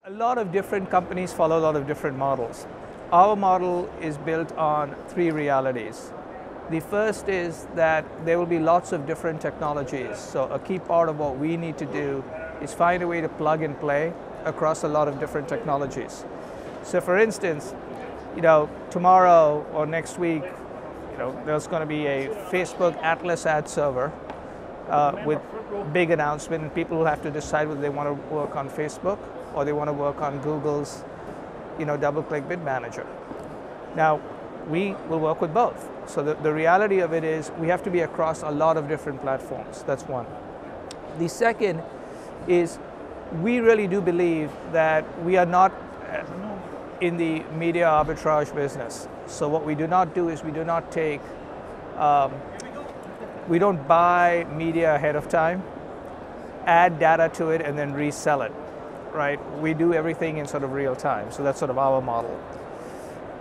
A lot of different companies follow a lot of different models. Our model is built on three realities. The first is that there will be lots of different technologies. So a key part of what we need to do is find a way to plug and play across a lot of different technologies. So for instance, tomorrow or next week, there's going to be a Facebook Atlas ad server with big announcement, and people will have to decide whether they want to work on Facebook or they want to work on Google's, double-click bid manager. Now, we will work with both. So the reality of it is we have to be across a lot of different platforms. That's one. The second is we really do believe that we are not in the media arbitrage business. So what we do not do is we do not take, we don't buy media ahead of time, add data to it, and then resell it, right? We do everything in sort of real time. So that's sort of our model.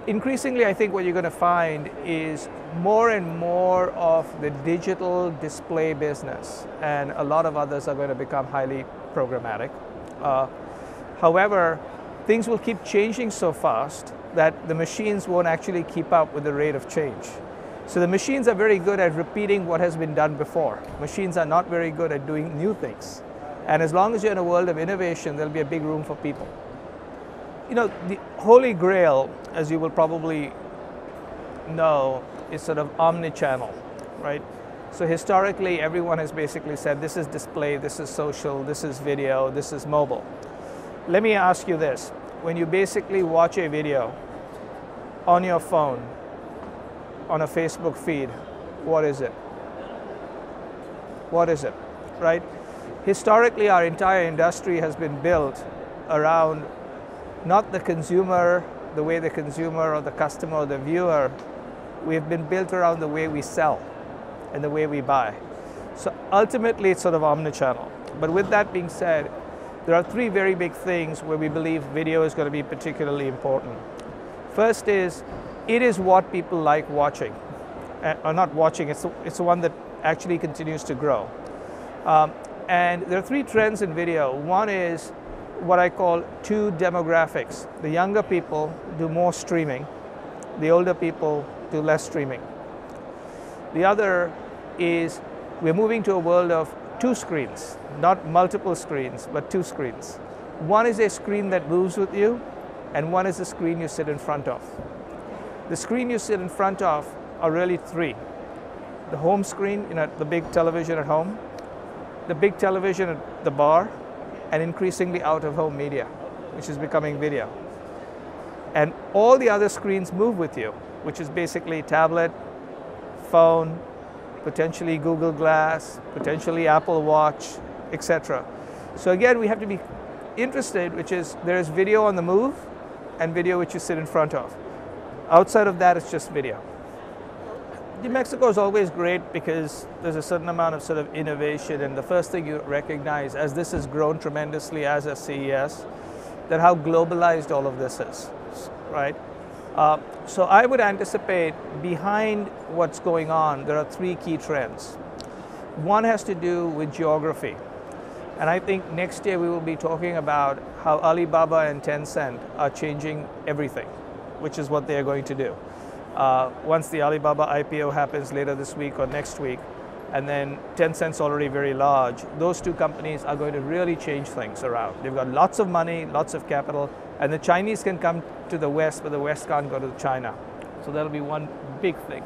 Increasingly, I think what you're going to find is more and more of the digital display business, and a lot of others are going to become highly programmatic. However, things will keep changing so fast that the machines won't actually keep up with the rate of change. So the machines are very good at repeating what has been done before. Machines are not very good at doing new things. And as long as you're in a world of innovation, there'll be a big room for people. The holy grail, as you will probably know, is sort of omni-channel, right? So historically, everyone has basically said, this is display, this is social, this is video, this is mobile. Let me ask you this. When you basically watch a video on your phone, on a Facebook feed, what is it? What is it, right? Historically, our entire industry has been built around not the consumer, the way the consumer or the customer or the viewer. We've been built around the way we sell and the way we buy. So ultimately, it's sort of omnichannel. But with that being said, there are three very big things where we believe video is going to be particularly important. First is, it is what people like watching. Or not watching, it's the one that actually continues to grow. And there are three trends in video. One is what I call two demographics. The younger people do more streaming. The older people do less streaming. The other is we're moving to a world of two screens, not multiple screens, but two screens. One is a screen that moves with you, and one is a screen you sit in front of. The screen you sit in front of are really three. The home screen, the big television at home, the big television at the bar, and increasingly out-of-home media, which is becoming video. And all the other screens move with you, which is basically tablet, phone, potentially Google Glass, potentially Apple Watch, etc. So again, we have to be interested, which is there is video on the move and video which you sit in front of. Outside of that, it's just video. Mexico is always great because there's a certain amount of sort of innovation, and the first thing you recognize as this has grown tremendously as a CES, that how globalized all of this is, right? So I would anticipate behind what's going on, there are three key trends. One has to do with geography. And I think next year we will be talking about how Alibaba and Tencent are changing everything, which is what they are going to do. Once the Alibaba IPO happens later this week or next week, and then Tencent's already very large, those two companies are going to really change things around. They've got lots of money, lots of capital, and the Chinese can come to the West, but the West can't go to China. So that'll be one big thing.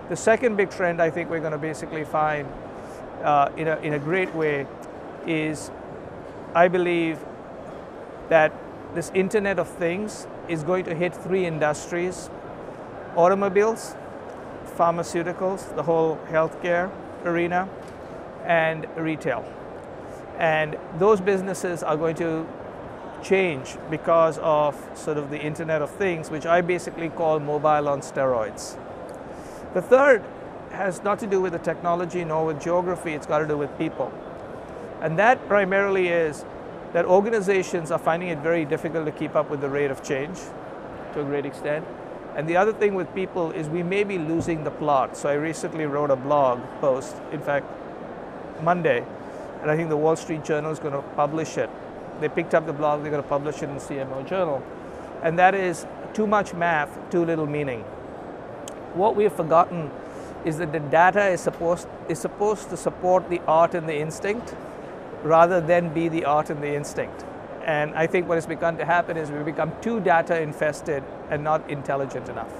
The second big trend I think we're going to basically find in a great way is, I believe that this Internet of Things is going to hit three industries: automobiles, pharmaceuticals, the whole healthcare arena, and retail. And those businesses are going to change because of sort of the Internet of Things, which I basically call mobile on steroids. The third has not to do with the technology nor with geography, it's got to do with people. And that primarily is that organizations are finding it very difficult to keep up with the rate of change to a great extent. And the other thing with people is we may be losing the plot. So I recently wrote a blog post, in fact, Monday, and I think the Wall Street Journal is going to publish it, They picked up the blog, they're going to publish it in the CMO journal. And that is too much math, too little meaning. What we've forgotten is that the data is supposed to support the art and the instinct rather than be the art and the instinct. And I think what has begun to happen is we've become too data infested and not intelligent enough.